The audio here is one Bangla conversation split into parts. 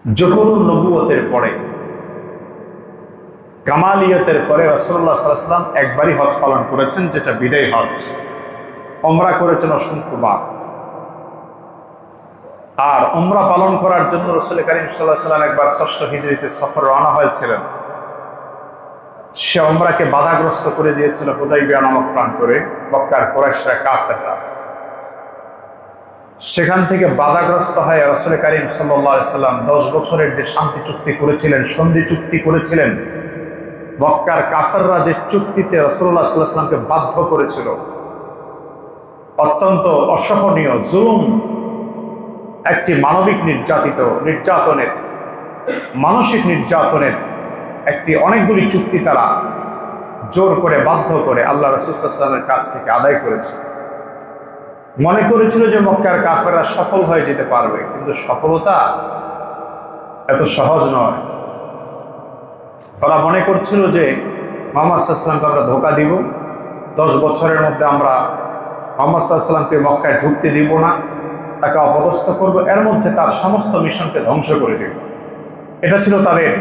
জহুরুন নবুয়তের পরে, কামালিয়তের পরে রাসূলুল্লাহ সাল্লাল্লাহু আলাইহি ওয়াসাল্লাম একবারই হজ পালন করেছেন, যেটা বিদায় হজ। উমরা করেছেন অসংখ্যবার। আর উমরা পালন করার জন্য রাসূল কারীম সাল্লাল্লাহু আলাইহি ওয়াসাল্লাম একবার ৬ষ্ঠ হিজরিতে সফর রওনা হয়েছিলেন। সে উমরাকে বাধাগ্রস্ত করে দিয়েছিল হুদাইবিয়া নামক প্রান্তরে মক্কার কুরাইশরা, কাফেররা। সেখান থেকে বাধাগ্রস্ত হয়ে রাসূল কারীম সাল্লাল্লাহু আলাইহি ওয়াসাল্লাম 10 বছরের যে শান্তি চুক্তি করেছিলেন, সন্ধি চুক্তি করেছিলেন, মক্কার কাফেররা যে চুক্তিতে রাসূলুল্লাহ সাল্লাল্লাহু আলাইহি ওয়াসাল্লামকে বাধ্য করেছিল, অত্যন্ত অসহনীয় জুলুম, একটি মানবিক নির্যাতনের, মানসিক নির্যাতনের একটি অনেকগুলি চুক্তি তারা জোর করে বাধ্য করে আল্লাহ রাসূল সাল্লাল্লাহু আলাইহি ওয়াসাল্লামের কাছ থেকে আদায় করেছে। মনে করেছিল যে মক্কার কাফেররা সফল হয়ে যেতে পারবে, কিন্তু সফলতা এত সহজ নয়। ওরা মনে করছিল যে মুহাম্মদ সাল্লাল্লাহু আলাইহি ওয়াসাল্লামকে আমরা ধোঁকা দিব, 10 বছরের মধ্যে আমরা মুহাম্মদ সাল্লাল্লাহু আলাইহি ওয়াসাল্লামকে মক্কায় ঢুকতে দিব না, তাকে অপদস্থ করব, এর মধ্যে তার সমস্ত মিশনকে ধ্বংস করে দেব। এটা ছিল তাদের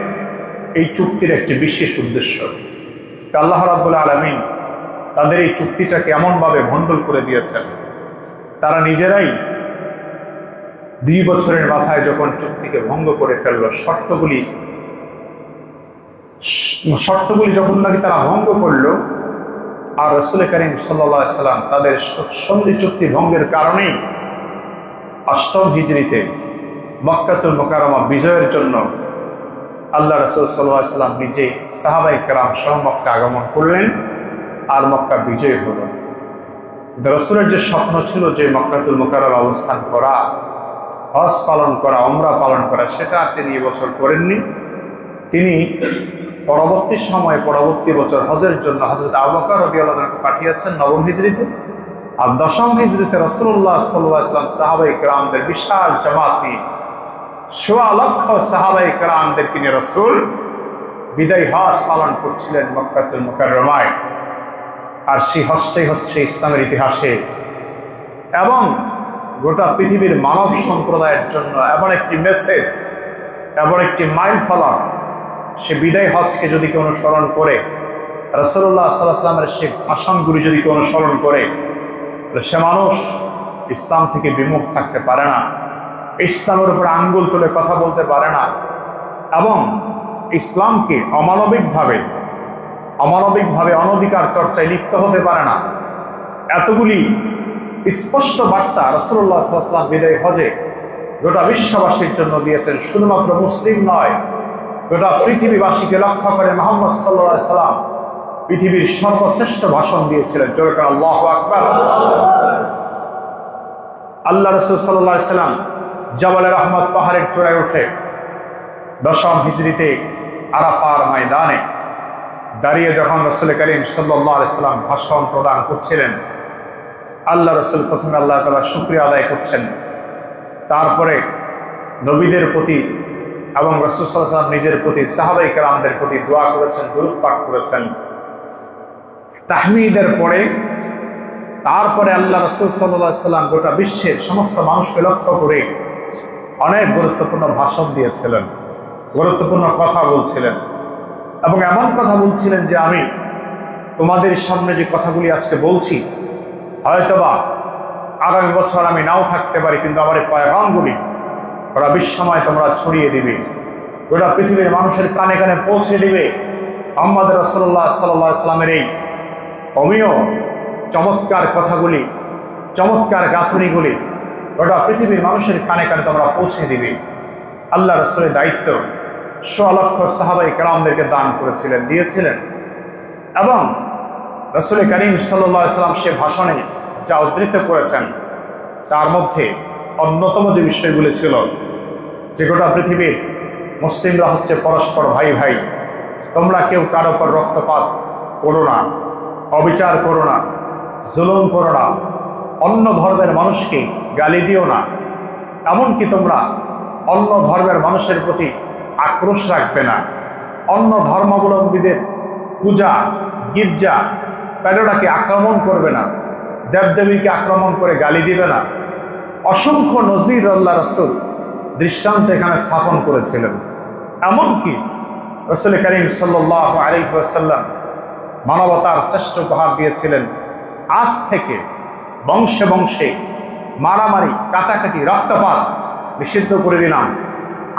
এই চুক্তির একটি বিশেষ উদ্দেশ্য। আল্লাহ রাব্বুল আলামিন তাদের এই চুক্তিটাকে এমনভাবে ভণ্ডুল করে দিয়েছেন, তারা নিজেরাই 2 বছরের মাথায় যখন চুক্তিকে ভঙ্গ করে ফেলল, শর্তগুলি যখন নাকি তারা ভঙ্গ করল, আর রাসূল কারীম সাল্লাল্লাহু আলাইহি ওয়াসাল্লাম তাদের সন্ধি চুক্তি ভঙ্গের কারণেই 8ম হিজরিতে মক্কাতুল মুকাররমা বিজয়ের জন্য আল্লাহ রাসূল সাল্লাল্লাহু আলাইহি ওয়াসাল্লাম নিজেই সাহাবায়ে কেরাম সহ মক্কা আগমন করলেন, আর মক্কা বিজয় হল। রাসূলের যে স্বপ্ন ছিল যে মক্কাতুল মুকাররমা অবস্থান করা, হজ পালন করা, উমরা পালন করা, সেটা তিনি এবছর করেননি। তিনি পরবর্তী বছর হজের জন্য হযরত আবু বকর রাদিয়াল্লাহু আনহু পাঠিয়েছেন 9ম হিজরিতে। আর 10ম হিজরিতে রাসূলুল্লাহ সাল্লাল্লাহু আলাইহি ওয়াসাল্লাম সাহাবায়ে কেরামদের বিশাল জামাত নিয়ে 1.25 লক্ষ সাহাবায়ে কেরামদেরকে নিয়ে রাসূল বিদায় হজ পালন করছিলেন মক্কাতুল মুকাররমায়। আর সেই হজটাই হচ্ছে ইসলামের ইতিহাসে এবং গোটা পৃথিবীর মানব সম্প্রদায়ের জন্য এমন একটি মেসেজ, এমন একটি মাইল ফলক। সে বিদায় হজকে যদি কেউ অনুসরণ করে, রাসূলুল্লাহ সাল্লাল্লাহু আলাইহি ওয়াসাল্লামের সেই ভাষণগুলি যদি কেউ অনুসরণ করে, তাহলে সে মানুষ ইসলাম থেকে বিমুখ থাকতে পারে না, ইসলামের উপর আঙ্গুল তুলে কথা বলতে পারে না, এবং ইসলামকে অমানবিকভাবে অনধিকার চর্চায় লিপ্ত হতে পারে না। এতগুলি স্পষ্ট বার্তা রাসূলুল্লাহ সাল্লাল্লাহু আলাইহি ওয়াসাল্লাম বিদায় হজে গোটা বিশ্ববাসীর জন্য দিয়েছেন। শুধুমাত্র মুসলিম নয়, গোটা পৃথিবীবাসীকে লক্ষ্য করে মুহাম্মদ সাল্লাল্লাহু আলাইহি ওয়াসাল্লাম পৃথিবীর সর্বশ্রেষ্ঠ ভাষণ দিয়েছিলেন। জোরে করে আল্লাহু আকবার। আল্লাহ রাসূল সাল্লাল্লাহু আলাইহি ওয়াসাল্লাম জাবালে রহমত পাহাড়ের চূড়ায় উঠে 10ম হিজরিতে আরাফার ময়দানে দাঁড়িয়ে যখন রাসূল কারীম সাল্লাল্লাহু আলাইহি ওয়াসাল্লাম ভাষণ প্রদান করছিলেন, আল্লাহ রাসূল প্রথমে আল্লাহ তাআলার শুকরিয়া আদায় করছেন, তারপরে নবীদের প্রতি এবং রাসূল সাল্লাল্লাহু আলাইহি ওয়াসাল্লাম নিজের প্রতি, সাহাবায়ে কেরামদের প্রতি দোয়া করেছেন, দুরূদ পাঠ করেছেন। তাহমিদের পরে তারপরে আল্লাহ রাসূল সাল্লাল্লাহু আলাইহি ওয়াসাল্লাম গোটা বিশ্বের সমস্ত মানুষকে লক্ষ্য করে অনেক গুরুত্বপূর্ণ ভাষণ দিয়েছিলেন, গুরুত্বপূর্ণ কথা বলছিলেন, এবং এমন কথা বলছিলেন যে আমি তোমাদের সামনে যে কথাগুলি আজকে বলছি, হয়তোবা আগামী বছর আমি নাও থাকতে পারি, কিন্তু আমার এই পয়গামগুলি গোটা বিশ্বময় তোমরা ছড়িয়ে দিবে, গোটা পৃথিবীর মানুষের কানে কানে পৌঁছে দিবে। মুহাম্মদ রাসূলুল্লাহ সাল্লাল্লাহু আলাইহি ওয়াসাল্লামের এই অমীয় চমৎকার কথাগুলি, চমৎকার গাঁথনিগুলি গোটা পৃথিবীর মানুষের কানে কানে তোমরা পৌঁছে দিবে। আল্লাহ রাসূলের দায়িত্ব 1.25 লক্ষ সাহাবায়ে কেরামদেরকে দান করেছিলেন, দিয়েছিলেন। এবং রাসূল কারীম সাল্লাল্লাহু আলাইহি ওয়াসাল্লাম সে ভাষণে যা উদ্ধৃত করেছেন, তার মধ্যে অন্যতম যে বিষয়গুলি ছিল যে গোটা পৃথিবীর মুসলিমরা হচ্ছে পরস্পর ভাই ভাই, তোমরা কেউ কারো উপর রক্তপাত করো না, অবিচার করো না, জুলুম করো না, অন্য ধর্মের মানুষকে গালি দিও না, এমনকি তোমরা অন্য ধর্মের মানুষের প্রতি আক্রোশ রাখবে না, অন্য ধর্মাবলম্বীদের পূজা, গির্জা, প্যাগোডাকে আক্রমণ করবে না, দেবদেবীকে আক্রমণ করে গালি দিবে না। অসংখ্য নজির আল্লাহ রাসূল দৃষ্টান্ত এখানে স্থাপন করেছিলেন। এমনকি রাসূল করিম সাল্লাল্লাহু আলাইহি ওয়াসাল্লাম মানবতার শ্রেষ্ঠ উপহার দিয়েছিলেন, আজ থেকে বংশে বংশে মারামারি, কাটাকাটি, রক্তপাত নিষিদ্ধ করে দিলাম।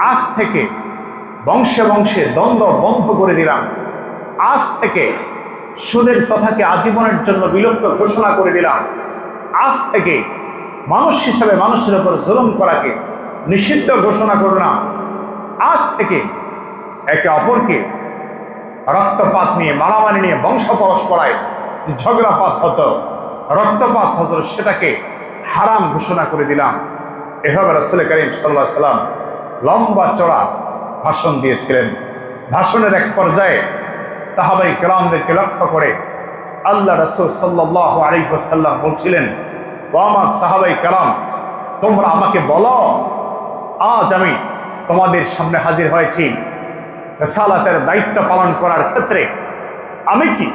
আজ থেকে বংশে বংশে দ্বন্দ্ব বন্ধ করে দিলাম। আজ থেকে সুদের কথাকে আজীবনের জন্য বিলুপ্ত ঘোষণা করে দিলাম। আজ থেকে মানুষ হিসাবে মানুষের উপর জুলুম করাকে নিষিদ্ধ ঘোষণা করলাম। আজ থেকে একে অপরকে রক্তপাত নিয়ে, মারামারি নিয়ে, বংশ পরস্পরায় যে ঝগড়াপাত হতো, রক্তপাত হতো, সেটাকে হারাম ঘোষণা করে দিলাম। এভাবে রাসূল করিম সাল্লাল্লাহু আলাইহি ওয়াসাল্লাম লম্বা চড়া ভাষণ দিয়েছিলেন। ভাষণের এক পর্যায়ে সাহাবায়ে কেরামদেরকে লক্ষ্য করে আল্লাহ রাসূল সাল্লাল্লাহু আলাইহি ওয়াসাল্লাম বলছিলেন, ও আমার সাহাবায়ে কেরাম, তোমরা আমাকে বলো, আজ আমি তোমাদের সামনে হাজির হয়েছি রিসালাতের দায়িত্ব পালন করার ক্ষেত্রে আমি কি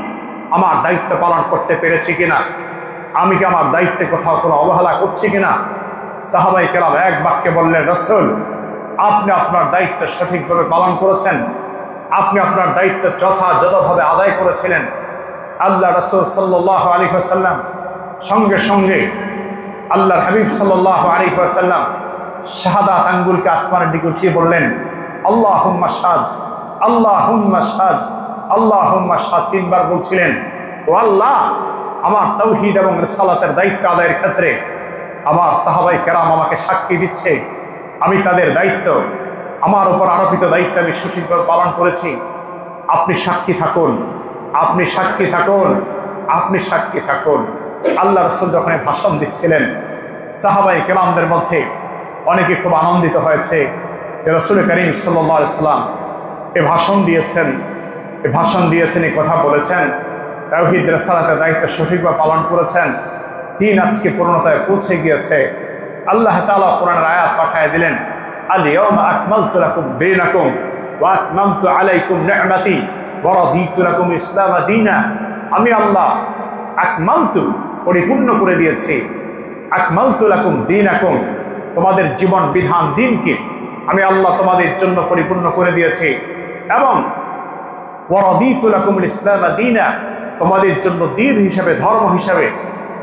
আমার দায়িত্ব পালন করতে পেরেছি কিনা, আমি কি আমার দায়িত্বে কোথাও কোনো অবহেলা করছি কিনা। সাহাবায়ে কেরাম এক বাক্যে বললেন, রাসূল, আপনি আপনার দায়িত্ব সঠিকভাবে পালন করেছেন, আপনি আপনার দায়িত্ব যথাযথভাবে আদায় করেছিলেন। আল্লাহ রাসূল সাল্লাল্লাহু আলাইহি ওয়াসাল্লাম সঙ্গে সঙ্গে আল্লাহর হাবিব সাল্লাল্লাহু আলাইহি ওয়াসাল্লাম শাহাদাত আঙ্গুলকে আসমানের দিকে উঠিয়ে বললেন, আল্লাহুম্মা শাহাদ, আল্লাহুম্মা শাহাদ, আল্লাহুম্মা শাহাদ, তিনবার বলছিলেন, ও আল্লাহ, আমার তাওহীদ এবং রিসালাতের দায়িত্ব আদায়ের ক্ষেত্রে আমার সাহাবায়ে কেরাম আমাকে সাক্ষী দিচ্ছে, আমি তাদের দায়িত্ব, আমার উপর আরোপিত দায়িত্ব আমি সঠিকভাবে পালন করেছি। আপনি সাক্ষী থাকুন, আপনি সাক্ষী থাকুন, আপনি সাক্ষী থাকুন। আল্লাহ রাসূল যখন ভাষণ দিচ্ছিলেন, সাহাবায়ে কেরামদের মধ্যে অনেকে খুব আনন্দিত হয়েছে যে রাসূল করিম সাল্লাল্লাহু আলাইহি ওয়াসাল্লাম এই ভাষণ দিয়েছেন, এই কথা বলেছেন, তাওহীদ রিসালাতের দায়িত্ব সঠিকভাবে পালন করেছেন, দিন আজকে পূর্ণতায় পৌঁছে গিয়েছে। আল্লাহ তাআলা কোরআনের আয়াত পাঠিয়ে দিলেন, আল ইয়াউমা আকমালতু লাকুম দীনাকুম ওয়া আতমামতু আলাইকুম নি'মাতি ওয়া রাদিতু লাকুম ইসলাম দীনা। আমি আল্লাহ আকমালতু, পরিপূর্ণ করে দিয়েছি, আকমালতু লাকুম দীনাকুম, তোমাদের জীবন বিধান দিনকে আমি আল্লাহ তোমাদের জন্য পরিপূর্ণ করে দিয়েছি, এবং ওয়া রাদিতু লাকুম ইসলাম দীনা, তোমাদের জন্য দ্বীন হিসাবে, ধর্ম হিসাবে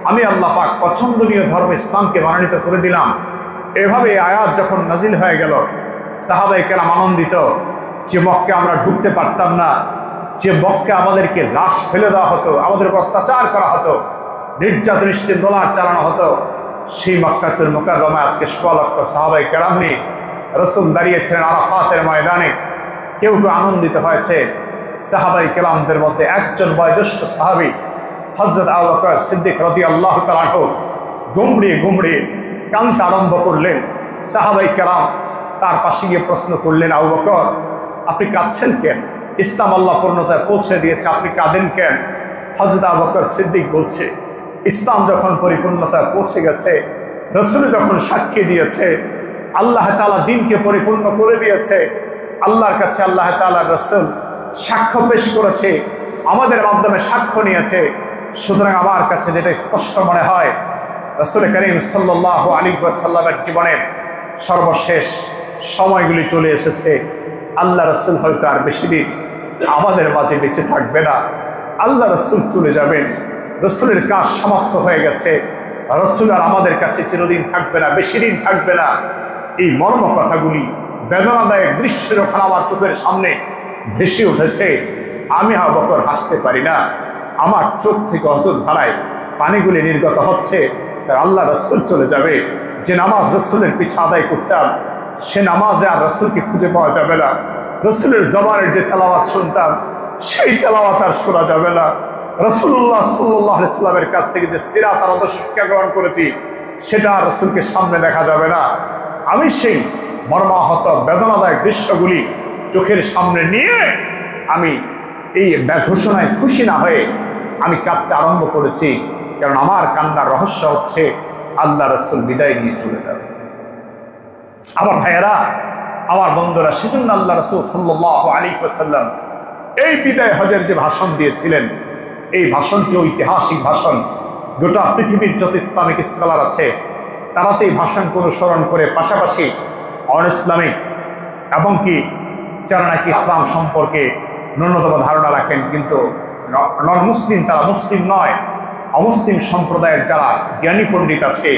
আমি আল্লাহ পাক পছন্দনীয় ধর্ম ইসলামকে মনোনীত করে দিলাম। এভাবে আয়াত যখন নাজিল হয়ে গেল, সাহাবায়ে কেরাম আনন্দিত। যে মক্কে আমরা ঢুকতে পারতাম না, যে মক্কে আমাদেরকে লাশ ফেলে দেওয়া হতো, আমাদের উপর অত্যাচার করা হতো, নির্যাতন ডলার চালানো হতো, সেই মক্কাতুল মুকাররমা আজকে সোয়া লক্ষ সাহাবায়ে কেরাম নিয়ে রাসূল দাঁড়িয়েছিলেন আরাফাতের ময়দানে। কেউ কেউ আনন্দিত হয়েছে। সাহাবায়ে কেরামদের মধ্যে একজন বয়োজ্যেষ্ঠ সাহাবী হযরত আবু বকর সিদ্দিক রাদিয়াল্লাহু তাআলা আনহু গুমড়িয়ে গুমড়িয়ে কাঁদতে আরম্ভ করলেন। সাহাবায়ে কেরাম তার পাশে গিয়ে প্রশ্ন করলেন, আবু বকর, আপনি কাঁদছেন কেন? ইসলাম আল্লাহ পূর্ণতায় পৌঁছে দিয়েছে, আপনি কাঁদেন কেন? হযরত আবু বকর সিদ্দিক বলছে, ইসলাম যখন পরিপূর্ণতায় পৌঁছে গেছে, রাসূল যখন সাক্ষী দিয়েছে, আল্লাহ তাআলা দ্বীনকে পরিপূর্ণ করে দিয়েছে, আল্লাহর কাছে আল্লাহ তাআলার রাসূল সাক্ষ্য পেশ করেছে, আমাদের মাধ্যমে সাক্ষ্য নিয়েছে, সুতরাং আমার কাছে যেটা স্পষ্ট মনে হয়, রাসূল করিম সাল্লাল্লাহু আলাইহি ওয়াসাল্লামের জীবনের সর্বশেষ সময়গুলি চলে এসেছে। আল্লাহ রাসূল হয়তো আর বেশি দিন আমাদের মাঝে বেঁচে থাকবে না, আল্লাহ রাসূল চলে যাবেন, রাসূলের কাজ সমাপ্ত হয়ে গেছে, রাসূল আর আমাদের কাছে চিরদিন থাকবে না, বেশি দিন থাকবে না। এই মর্ম কথাগুলি, বেদনাদায়ক দৃশ্য যখন আমার চোখের সামনে ভেসে উঠেছে, আমি আবু বকর হাসতে পারি না, আমার চোখ থেকে অঝোর ধারায় পানিগুলি নির্গত হচ্ছে। আল্লাহ রাসূল চলে যাবে, যে নামাজ রাসূলের পিছে আদায় করতাম, সে নামাজে আর রাসূলকে খুঁজে পাওয়া যাবে না। রাসূলের জবানের যে তেলাওয়াত শুনতাম, সেই তেলাওয়াত আর শোনা যাবে না। রাসূলুল্লাহ সাল্লাল্লাহু আলাইহি ওয়াসাল্লামের কাছ থেকে যে সিরাত আর আদর্শ শিক্ষা গ্রহণ করেছি, সেটা আর রাসূলকে সামনে দেখা যাবে না। আমি সেই মর্মাহত বেদনাদায়ক দৃশ্যগুলি চোখের সামনে নিয়ে আমি এই ঘোষণায় খুশি না হয়ে আমি কাঁদতে আরম্ভ করেছি, কারণ আমার কান্নার রহস্য হচ্ছে আল্লাহ রাসূল বিদায় নিয়ে চলে যাবে। আমার ভাইয়েরা, আমার বন্ধুরা, সেজন্য আল্লাহ রাসূল সাল্লাল্লাহু আলাইহি ওয়াসাল্লাম এই বিদায় হজের যে ভাষণ দিয়েছিলেন, এই ভাষণটি ঐতিহাসিক ভাষণ। গোটা পৃথিবীর যত ইসলামিক স্কলার আছে, তারা তো এই ভাষণকে অনুসরণ করে পাশাপাশি অন ইসলামিক এবং কি যারা নাকি ইসলাম সম্পর্কে ন্যূনতম ধারণা রাখেন কিন্তু নন মুসলিম, তারা মুসলিম নয়, অমুসলিম সম্প্রদায়ের যারা জ্ঞানী পণ্ডিত আছে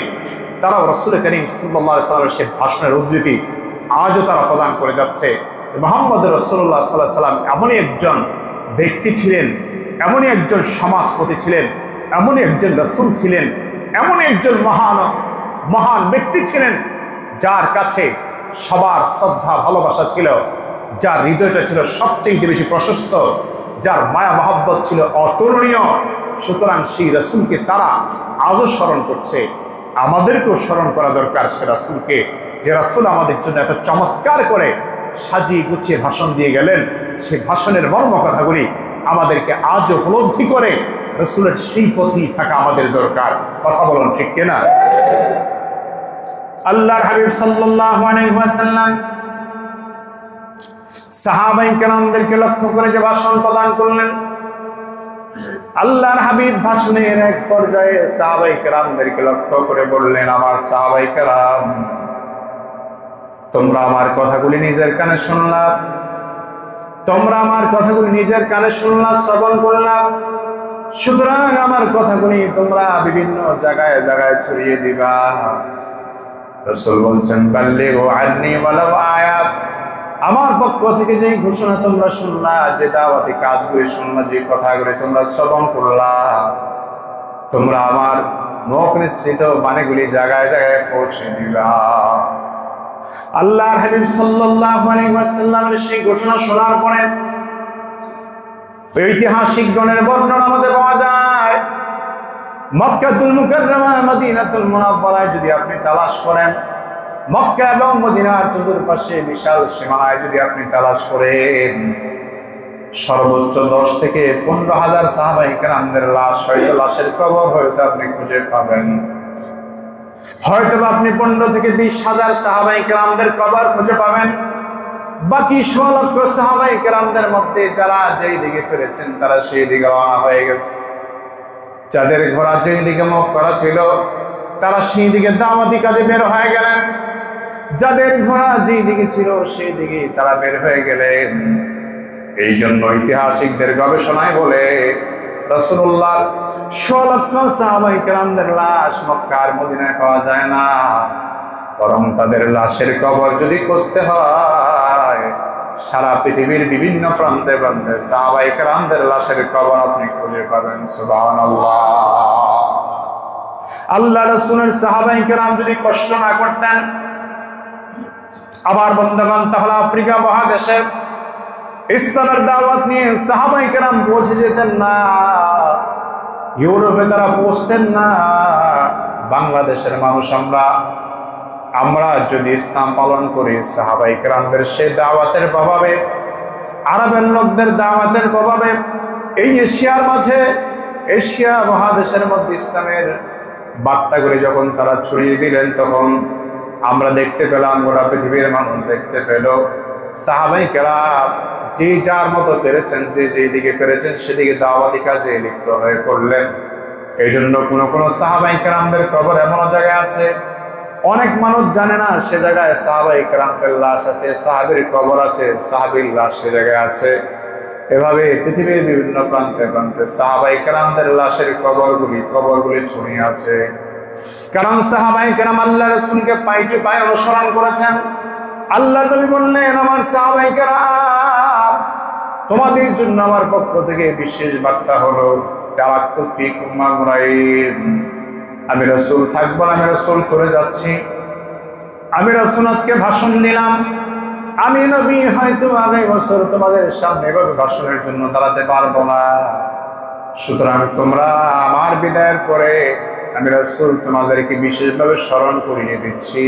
তারাও রাসূল করিম সাল্লাল্লাহু আলাইহি ওয়াসাল্লামের সেই ভাষণের উদ্ধৃতি আজও তারা প্রদান করে যাচ্ছে। মুহাম্মদ রাসূলুল্লাহ সাল্লাল্লাহু আলাইহি ওয়াসাল্লাম এমনই একজন ব্যক্তি ছিলেন, এমনই একজন সমাজপতি ছিলেন, এমনই একজন রাসূল ছিলেন, এমনই একজন মহান ব্যক্তি ছিলেন যার কাছে সবার শ্রদ্ধা ভালোবাসা ছিল, যার হৃদয়টা ছিল সবচেয়ে বেশি প্রশস্ত, যার মায়া মহব্বত ছিল অতুলনীয়। সুতরাং সেই রাসূলকে তারা আজও স্মরণ করছে। আমাদেরকেও স্মরণ করা দরকার সে রাসূলকে, যে রাসূল আমাদের জন্য এত চমৎকার করে সাজিয়ে গুছিয়ে ভাষণ দিয়ে গেলেন। সেই ভাষণের মর্ম কথাগুলি আমাদেরকে আজ উপলব্ধি করে রাসূলের সেই পথেই থাকা আমাদের দরকার। কথা বলুন ঠিক কিনা? আল্লাহর হাবিব সাল্লাল্লাহু আলাইহি ওয়াসাল্লাম সাহাবায়ে কেরামদেরকে লক্ষ্য করে যে ভাষণ প্রদান করলেন, আল্লাহর হাবিব ভাষণের এক পর্যায়ে সাহাবায়ে কেরামদেরকে লক্ষ্য করে বললেন, আমার সাহাবায়ে কেরাম, তোমরা আমার কথাগুলি নিজের কানে শুনলা, তোমরা আমার কথাগুলি নিজের কানে শুনলা, শ্রবণ করলা, সুতরাং আমার কথাগুলি তোমরা বিভিন্ন জায়গায় জায়গায় ছড়িয়ে দিবা। রাসূল বলছেন, বাল্লিগু আন্নী ওয়ালাউ আয়া, আমার পক্ষ থেকে যে ঘোষণা তোমরা শুনলা, যে দাওয়াতি কাজগুলি শুনলা, যে কথাগুলি তোমরা শ্রবণ করলা, তোমরা আমার মুখ নিঃসৃত বাণীগুলি জায়গায় জায়গায় পৌঁছে দিবা। আল্লাহর হাবিব সাল্লাল্লাহু আলাইহি ওয়াসাল্লামের সেই ঘোষণা শোনার পরে ঐতিহাসিকগণের বর্ণনার মধ্যে পাওয়া যায়, মক্কাতুল মুকাররমা মদিনাতুল মুনাওয়ারায় যদি আপনি তালাশ করেন, মক্কা এবং মদিনার চতুর্পাশে বিশাল সীমানায় যদি আপনি তালাশ করেন, সর্বোচ্চ 10 থেকে 15,000 সাহাবায়ে কেরামদের লাশ, হয়তো লাশের কবর হয়তো আপনি খুঁজে পাবেন, হয়তো আপনি 15 থেকে 20,000 সাহাবায়ে কেরামদের কবর খুঁজে পাবেন। বাকি 16 লক্ষ সাহাবায়ে কেরামদের মধ্যে যারা যেই দিকে পেরেছেন তারা সেই দিকে রওনা হয়ে গেছে। যাদের ঘোড়া যেই দিকে মুখ করা ছিল তারা সেই দিকে দাওয়াতি কাজে বের হয়ে গেলেন, যাদের ঘোড়া যেই দিকে ছিল সেই দিকে তারা বের হয়ে গেলেন। এই জন্য ঐতিহাসিকদের গবেষণায় বলে রাসূলুল্লাহ 16 লক্ষ সাহাবায়ে কেরামদের লাশ মক্কা আর মদিনায় পাওয়া যায় না, বরং তাদের লাশের কবর যদি খুঁজতে হয় সারা পৃথিবীর বিভিন্ন প্রান্তে প্রান্তে সাহাবায়ে কেরামদের লাশের কবর আপনি খুঁজে পাবেন। সুবহানাল্লাহ। আল্লাহ রাসূলের সাহাবায়ে কেরাম যদি কষ্ট না করতেন, আবার বন্ধুগণ, তাহলে আফ্রিকা মহাদেশে ইসলামের দাওয়াত নিয়ে সাহাবায়ে কেরাম পৌঁছে যেতেন না, ইউরোপে তারা পৌঁছতেন না। বাংলাদেশের মানুষ আমরা যদি ইসলাম পালন করি সাহাবায়ে কেরামদের সেই দাওয়াতের প্রভাবে, আরবের লোকদের দাওয়াতের প্রভাবে এই এশিয়ার মাঝে, এশিয়া মহাদেশের মধ্যে ইসলামের বার্তাগুলি যখন তারা ছড়িয়ে দিলেন, তখন আমরা দেখতে পেলাম, গোটা পৃথিবীর মানুষ দেখতে পেল, সাহাবায়ে কেরাম যে যার মতো পেরেছেন, যে যেদিকে পেরেছেন সেদিকে দাওয়াতি কাজে লিপ্ত হয়ে পড়লেন। এই জন্য কোনো সাহাবায়ে কেরামদের কবর এমন জায়গায় আছে অনেক মানুষ জানে না, সে জায়গায় সাহাবায়ে কেরামদের লাশ আছে, সাহাবীর কবর আছে, সাহাবীর লাশ সে জায়গায় আছে। এভাবে পৃথিবীর বিভিন্ন প্রান্তে প্রান্তে সাহাবায়ে কেরামদের লাশের কবরগুলি ছড়িয়ে আছে। কারণ সাহাবায়ে কেরাম আল্লাহ রাসূলকে পাই টু পাই অনুসরণ করেছেন। আল্লাহ নবী বললেন, আমার সাহাবায়ে কেরাম, তোমাদের জন্য আমার পক্ষ থেকে বিশেষ বার্তা হলো, তারাক্তু ফীকুম আমরাইন, আমি রাসূল থাকবো না, আমি রাসূল করে যাচ্ছি। আমি রাসূল আজকে ভাষণ দিলাম, আমি নবী হয়তো আগামী বছর তোমাদের সামনে এভাবে ভাষণের জন্য দাঁড়াতে পারবো না। সুতরাং তোমরা আমার বিদায়ের পরে আমি রাসূল তোমাদেরকে বিশেষভাবে স্মরণ করিয়ে দিচ্ছি,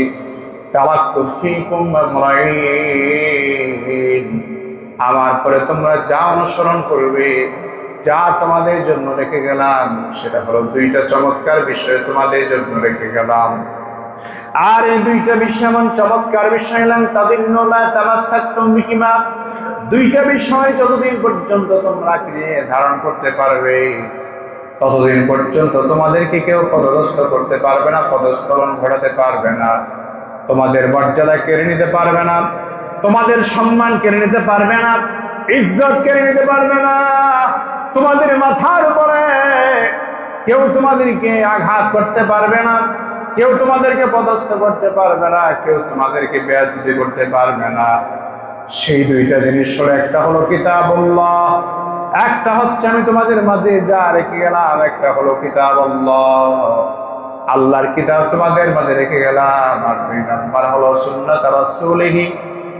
তারাক্তু ফীকুম আমরাইন, আমার পরে তোমরা যা অনুসরণ করবে, যা তোমাদের জন্য রেখে গেলাম, সেটা হলো 2টা চমৎকার বিষয় তোমাদের জন্য রেখে গেলাম। আর এই 2টা বিষয় এমন চমৎকার বিষয় লান তাদিল্লু লা তামাসসাকতুম বিহিমা, 2টা বিষয় যতদিন পর্যন্ত তোমরা আঁকড়ে ধারণ করতে পারবে ততদিন পর্যন্ত তোমাদেরকে কেউ পদদস্ত করতে পারবে না, পদস্খলন ঘটাতে পারবে না। তোমাদের মর্যাদা কেড়ে নিতে পারবে না, তোমাদের সম্মান কেড়ে নিতে পারবে না, ইজ্জত কেড়ে নিতে পারবে না। তোমাদের মাথার উপরে কেউ তোমাদেরকে আঘাত করতে পারবে না, কেউ তোমাদেরকে পদস্থ করতে পারবে না, কেউ তোমাদেরকে বেয়াজ্জতি করতে পারবে না। সেই দুইটা জিনিস হলো, একটা হলো কিতাবুল্লাহ, একটা হচ্ছে আমি তোমাদের মাঝে যা রেখে গেলাম, একটা হলো কিতাবুল্লাহ, আল্লাহর কিতাব তোমাদের মাঝে রেখে গেলাম। আর দুই নাম্বার হলো সুন্নাত রাসূলিহি,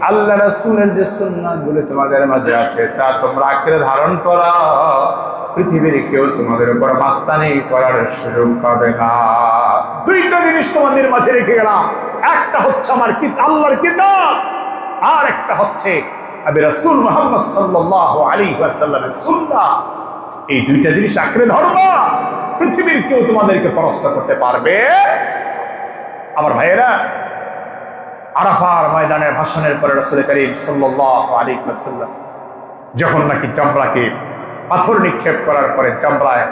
আল্লাহ রাসূলের যে সুন্নাতগুলো তোমাদের মাঝে আছে তা তোমরা আঁকড়ে ধারণ করো। পৃথিবীর কেউ তোমাদের উপর মাস্তানি করার সুযোগ পাবে না। দুইটা জিনিস তোমাদের মাঝে রেখে গেলাম, একটা হচ্ছে আমার আল্লাহর কিতাব, আর একটা হচ্ছে আমি রাসূল মুহাম্মদ সাল্লাল্লাহু আলাইহি ওয়াসাল্লামের সুন্নাহ। এই দুইটা জিনিস আঁকড়ে ধরবা, পৃথিবীর কেউ তোমাদেরকে পরাস্ত করতে পারবে। আমার ভাইয়েরা, আরাফার ময়দানের ভাষণের পরে রাসূল করিম সাল্লাল্লাহু আলাইহি ওয়াসাল্লাম যখন নাকি জামরাকে পাথর নিক্ষেপ করার পরে, জামরায়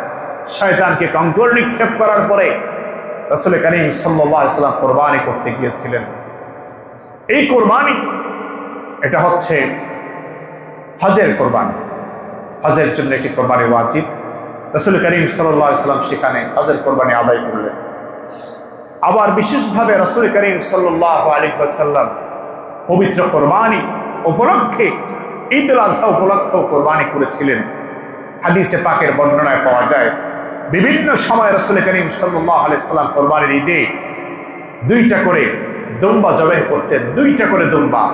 শয়তানকে কঙ্কর নিক্ষেপ করার পরে রাসূল করিম সাল্লাল্লাহু আলাইহি ওয়াসাল্লাম কুরবানি করতে গিয়েছিলেন। এই কুরবানি এটা হচ্ছে হজের কুরবানি। হজের জন্য একটি কুরবানি ওয়াজিব। রাসূল করিম সাল্লাল্লাহু আলাইহি ওয়াসাল্লাম সেখানে হজের কুরবানি আদায় করলেন। আবার বিশেষভাবে রাসূল করিম সাল্লাল্লাহু আলাইহি ওয়াসাল্লাম পবিত্র কুরবানি উপলক্ষে ঈদুল আযহা উপলক্ষে কুরবানি করেছিলেন। হাদিসে পাকের বর্ণনায় পাওয়া যায়, বিভিন্ন সময় রাসূল করিম সাল্লাল্লাহু আলাইহি ওয়াসাল্লাম কুরবানির ঈদে দুইটা করে দুম্বা জবাই করতেন, দুইটা করে দুম্বা।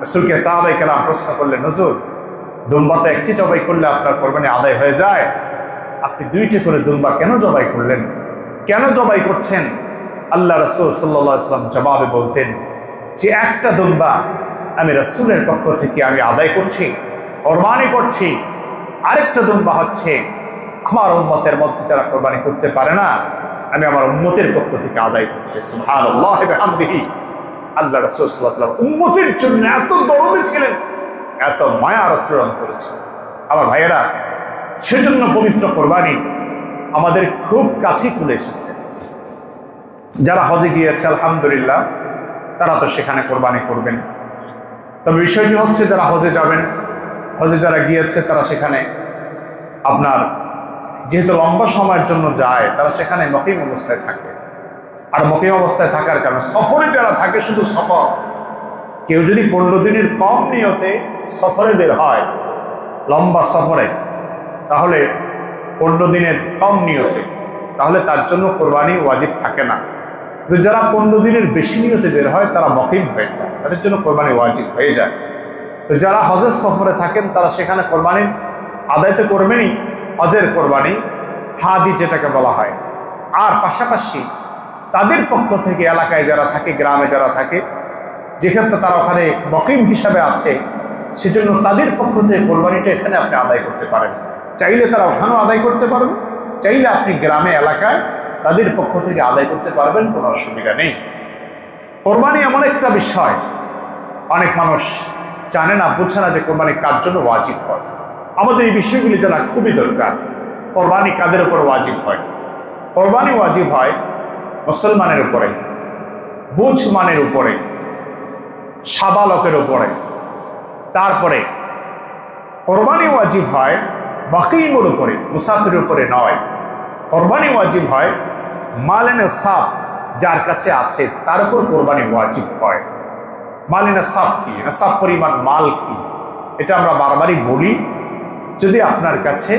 রাসূলকে সাহাবায়ে কেরাম প্রশ্ন করলেন, হুজুর, দুম্বা তো একটি জবাই করলে আপনার কুরবানি আদায় হয়ে যায়, আপনি দুইটা করে দুম্বা কেন জবাই করলেন, কেন জবাই করছেন? আল্লাহ রাসূল সাল্লাল্লাহু আলাইহি ওয়াসাল্লাম জবাবে বলতেন যে একটা দুম্বা আমি রাসূলের পক্ষ থেকে আমি আদায় করছি, কুরবানি করছি, আরেকটা দুম্বা হচ্ছে আমার উম্মতের মধ্যে যারা কুরবানি করতে পারে না, আমি আমার উম্মতের পক্ষ থেকে আদায় করছি। সুবহানাল্লাহ ওয়া বিহামদিহি। আল্লাহ রাসূল সাল্লাল্লাহু আলাইহি ওয়াসাল্লাম উম্মতের জন্য এত দরদী ছিলেন, এত মায়া রাসূলের অন্তরে ছিল। আমার ভাইয়েরা, সেজন্য পবিত্র কুরবানি আমাদের খুব কাছে চলে এসেছে। যারা হজে গিয়েছে আলহামদুলিল্লাহ, তারা তো সেখানে কুরবানি করবেন। তবে বিষয়টি হচ্ছে, যারা হজে যাবেন, হজে যারা গিয়েছে তারা সেখানে আপনার যেহেতু লম্বা সময়ের জন্য যায়, তারা সেখানে মকিম অবস্থায় থাকে। আর মকিম অবস্থায় থাকার কারণে সফরে যারা থাকে, শুধু সফর, কেউ যদি 15 দিনের কম নিয়তে সফরে বের হয়, লম্বা সফরে, তাহলে 15 দিনের কম নিয়তে, তাহলে তার জন্য কোরবানি ওয়াজিব থাকে না। তো যারা 15 দিনের বেশি নিয়তে বের হয় তারা মকিম হয়ে যায়, তাদের জন্য কোরবানি ওয়াজিব হয়ে যায়। তো যারা হজের সফরে থাকেন তারা সেখানে কোরবানি আদায় তো করবেনই, হজের কোরবানি হাদি যেটাকে বলা হয়। আর পাশাপাশি তাদের পক্ষ থেকে এলাকায় যারা থাকে, গ্রামে যারা থাকে, যেক্ষেত্রে তারা ওখানে মকিম হিসাবে আছে, সেজন্য তাদের পক্ষ থেকে কোরবানিটা এখানে আপনি আদায় করতে পারেন। চাইলে তারা ওখানেও আদায় করতে পারবেন, চাইলে আপনি গ্রামে এলাকায় তাদের পক্ষ থেকে আদায় করতে পারবেন, কোনো অসুবিধা নেই। কোরবানি এমন একটা বিষয়, অনেক মানুষ জানে না, বোঝে না যে কোরবানি কার জন্য ওয়াজিব হয়। আমাদের এই বিষয়গুলি জানা খুবই দরকার। কোরবানি কাদের উপর ওয়াজিব হয়? কোরবানি ওয়াজিব হয় মুসলমানের উপরে, বুঝমানের উপরে, সাবালকের উপরে। তারপরে কোরবানি ওয়াজিব হয় বাকিমুর উপরে, মুসাফিরের উপরে নয়। কোরবানি ওয়াজিব হয় মালে নিসাব, যার কাছে আছে তার উপর কোরবানি ওয়াজিব হয়। মালে নিসাব কি? নিসাব পরিমাণ মাল কি? এটা আমরা বারবারই বলি। যদি আপনার কাছে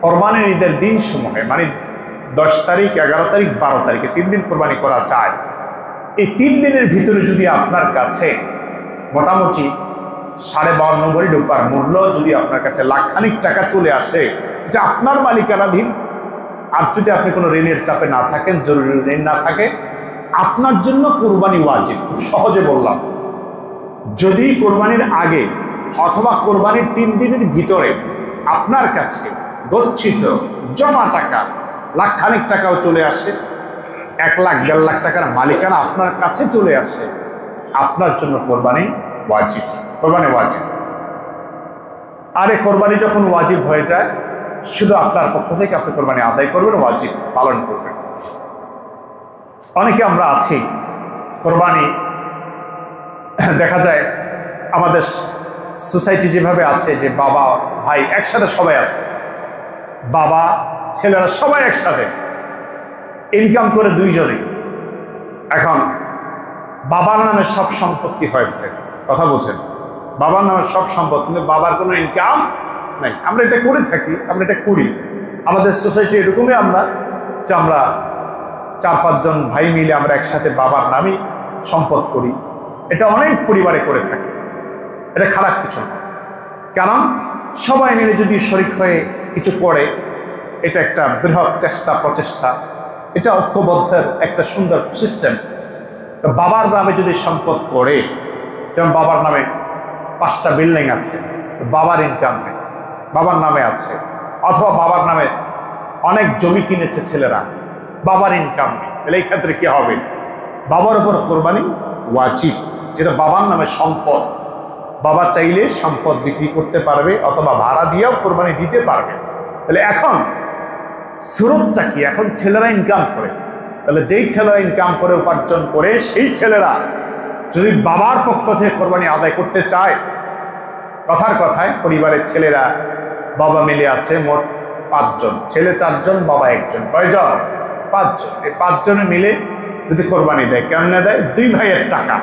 কোরবানির ঈদের দিন সমূহে, মানে 10 তারিখ, 11 তারিখ, 12 তারিখে 3 দিন কোরবানি করা যায়, এই 3 দিনের ভিতরে যদি আপনার কাছে মোটামুটি 52.5 ভরি রূপার মূল্য যদি আপনার কাছে লাখখানিক টাকা চলে আসে, এটা আপনার মালিকানাধীন। আর যদি আপনি কোনো ঋণের চাপে না থাকেন, জরুরি ঋণ না থাকে, আপনার জন্য কোরবানি ওয়াজিব। খুব সহজে বললাম, যদি কোরবানির আগে অথবা কোরবানির 3 দিনের ভিতরে আপনার কাছে গচ্ছিত জমা টাকা লাখখানিক টাকাও চলে আসে, 1 লাখ 1.5 লাখ টাকার মালিকানা আপনার কাছে চলে আসে, আপনার জন্য কোরবানি ওয়াজিব, কোরবানি ওয়াজিব। আর এই কোরবানি যখন ওয়াজিব হয়ে যায়, শুধু আপনার পক্ষ থেকে আপনি কোরবানি আদায় করবেন, ওয়াজিব পালন করবেন। অনেকে আমরা আছি কোরবানি দেখা যায় আমাদের সোসাইটি যেভাবে আছে যে বাবা ভাই একসাথে সবাই আছে, বাবা ছেলেরা সবাই একসাথে ইনকাম করে দুইজনে। এখন বাবার নামে সব সম্পত্তি হয়েছে, কথা বলছেন, বাবার নামে সব সম্পদ, কিন্তু বাবার কোনো ইনকাম নাই। আমরা এটা করে থাকি, আমরা এটা করি, আমাদের সোসাইটি এরকমই। আমরা 4-5 জন ভাই মিলে আমরা একসাথে বাবার নামে সম্পদ করি। এটা অনেক পরিবারে করে থাকে, এটা খারাপ কিছু না। কারণ সবাই মিলে যদি শরিক হয়ে কিছু করে, এটা একটা বৃহৎ প্রচেষ্টা, এটা ঐক্যবদ্ধের একটা সুন্দর সিস্টেম। তো বাবার নামে যদি সম্পদ করে, যেমন বাবার নামে 5টা বিল্ডিং আছে, বাবার ইনকাম নেই, বাবার নামে আছে, অথবা বাবার নামে অনেক জমি কিনেছে ছেলেরা, বাবার ইনকাম নেই, তাহলে এই ক্ষেত্রে কি হবে? বাবার উপর কোরবানি ওয়াজিব, যেটা বাবার নামে সম্পদ। বাবা চাইলে সম্পদ বিক্রি করতে পারবে অথবা ভাড়া দিয়েও কোরবানি দিতে পারবে। তাহলে এখন সুরতটা কি? এখন ছেলেরা ইনকাম করে, তাহলে যেই ছেলেরা ইনকাম করে উপার্জন করে, সেই ছেলেরা যদি বাবার পক্ষ থেকে কোরবানি আদায় করতে চায়, কথার কথায় পরিবারের ছেলেরা বাবা মিলে আছে মোট 5 জন, ছেলে 4 জন, বাবা 1 জন, কয়জন? 5 জন। এই 5 জনে মিলে যদি কোরবানি দেয়, কেমনে দেয়? 2 ভাইয়ের টাকা,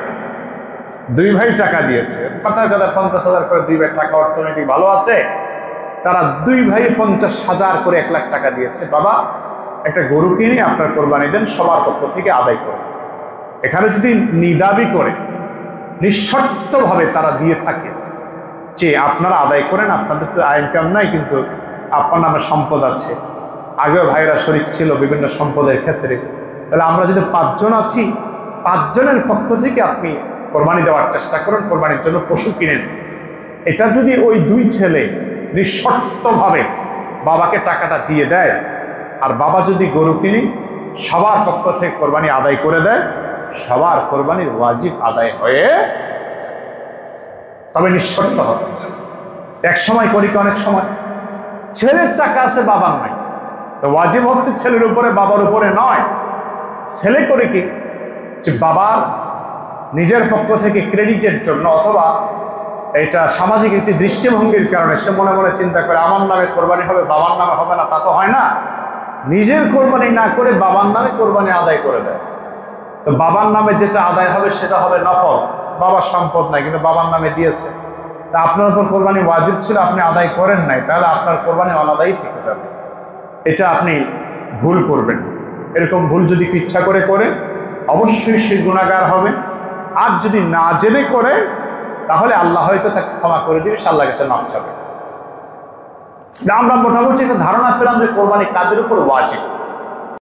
2 ভাই টাকা দিয়েছে, কথার কথা 50,000 করে 2 ভাই টাকা, অর্থনৈতিক ভালো আছে, তারা 2 ভাই 50,000 করে 1 লাখ টাকা দিয়েছে। বাবা একটা গরু কিনে আপনার কোরবানি দেন, সবার পক্ষ থেকে আদায় করে। এখানে যদি নিদাবি করে নিঃশর্তভাবে তারা দিয়ে থাকে যে আপনারা আদায় করেন, আপনাদের তো ইনকাম নাই, কিন্তু আপনার নামে সম্পদ আছে, আগেও ভাইরা শরীক ছিল বিভিন্ন সম্পদের ক্ষেত্রে, তাহলে আমরা যদি 5 জন আছি, 5 জনের পক্ষ থেকে আপনি কোরবানি দেওয়ার চেষ্টা করেন, কোরবানির জন্য পশু কিনেন। এটা যদি ওই 2 ছেলে নিঃশর্তভাবে বাবাকে টাকাটা দিয়ে দেয়, আর বাবা যদি গরু কিনে সবার পক্ষ থেকে কোরবানি আদায় করে দেয়, সবার কোরবানির ওয়াজিব আদায় হয়ে, তবে নিঃশর্ত হবে। এক সময় করি কি, অনেক সময় ছেলের টাকা আছে বাবার নাই, তো ওয়াজিব হচ্ছে ছেলের উপরে, বাবার উপরে নয়। ছেলে করে কি, যে বাবার নিজের পক্ষ থেকে ক্রেডিটের জন্য অথবা এটা সামাজিক একটি দৃষ্টিভঙ্গির কারণে সে মনে মনে চিন্তা করে আমার নামে কোরবানি হবে, বাবার নামে হবে না, তা তো হয় না। নিজের কোরবানি না করে বাবার নামে কোরবানি আদায় করে দেয়। তো বাবার নামে যেটা আদায় হবে সেটা হবে নফল, বাবার সম্পদ নাই কিন্তু বাবার নামে দিয়েছে, তা আপনার উপর কোরবানি ওয়াজিব ছিল, আপনি আদায় করেন নাই, তাহলে আপনার কোরবানি অনাদায়ী থেকে যাবে। এটা আপনি ভুল করবেন। এরকম ভুল যদি ইচ্ছা করে করে, অবশ্যই সে গুনাহগার হবে। আর যদি না জেনে করে, তাহলে আল্লাহ হয়তো তাকে ক্ষমা করে দিবে, সে আল্লাহর কাছে মাফ চাবে। আমরা মোটামুটি একটা ধারণা পেলাম যে কোরবানি কাদের উপর ওয়াজিব।